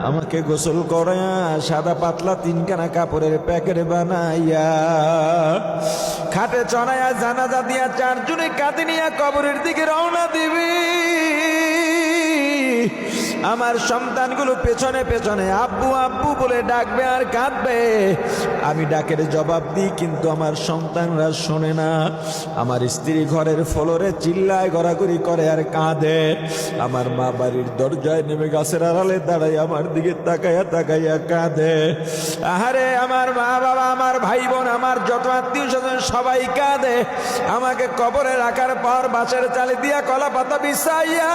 আমাকে গোসল করায়া সাদা পাতলা তিনখানা কাপড়ের প্যাকেট বানাইয়া খাটে চড়াইয়া জানাজা দিয়া চারজনে কাঁদে নিয়া কবরের দিকে রওনা দিবি। আমার সন্তানগুলো পেছনে পেছনে আব্বু আব্বু বলে ডাকবে আর কাঁদবে। আমি ডাকের জবাব দিই, কিন্তু আমার সন্তানরা শোনে না। আমার স্ত্রী ঘরের ফ্লোরে চিল্লায় গড়াগড়ি করে আর কাঁদে। আমার মা বাড়ির দরজায় নেমে গাছের আড়ালে দাঁড়াই আমার দিকে তাকাইয়া তাকাইয়া কাঁদে। আহারে আমার মা বাবা, আমার ভাই বোন, আমার যত আত্মীয় স্বজন সবাই কাঁদে। আমাকে কবরে রাখার পর বাঁশের চালে দিয়া কলা পাতা বিছাইয়া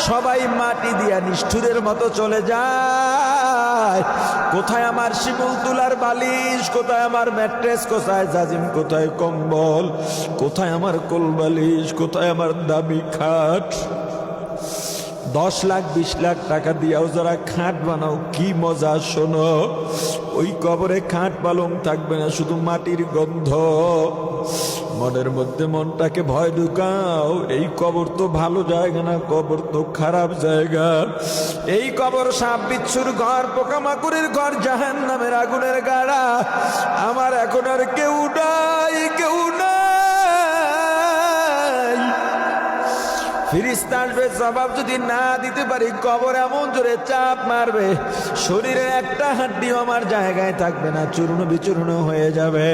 সবাই মাটি দিয়া নিষ্ঠুরের মতো চলে যায়। কোথায় আমার শিমুল তুলার বালিশ, কোথায় আমার ম্যাট্রেস, কোথায় জাজিম, কোথায় কম্বল, কোথায় আমার কোল বালিশ, কোথায় আমার দামি খাট। 10 লাখ 20 লাখ টাকা দিয়াও যারা খাট বানাও, কি মজা শোনো। ওই কবরে খাট পালং থাকবে না, শুধু মাটির গন্ধ। মনের মধ্যে মনটাকে ভয় ঢুকাও, এই কবর তো ভালো জায়গা না, কবর তো খারাপ জায়গা। এই কবর সাপ বিচ্ছুর ঘর, পোকামাকুড়ের ঘর, জাহান্নামের আগুনের গাড়া। আমার এখন আর কেউ নাই, কেউ নাই। ফেরেশতা আসবে, জবাব যদি না দিতে পারি কবর এমন জোরে চাপ মারবে, শরীরের একটা হাড্ডিও আমার জায়গায় থাকবে না, চূর্ণ বিচূর্ণ হয়ে যাবে।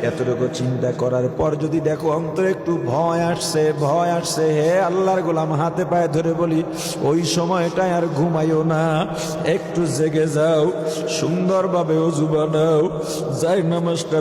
এতটুকু চিন্তা করার পর যদি দেখো অন্তরে একটু ভয় আসছে, ভয় আসছে, হে আল্লাহর গোলাম, হাতে পায়ে ধরে বলি, ওই সময়টায় আর ঘুমাইও না, একটু জেগে যাও, সুন্দরভাবে ওযু বানাও, যাই নামাজটা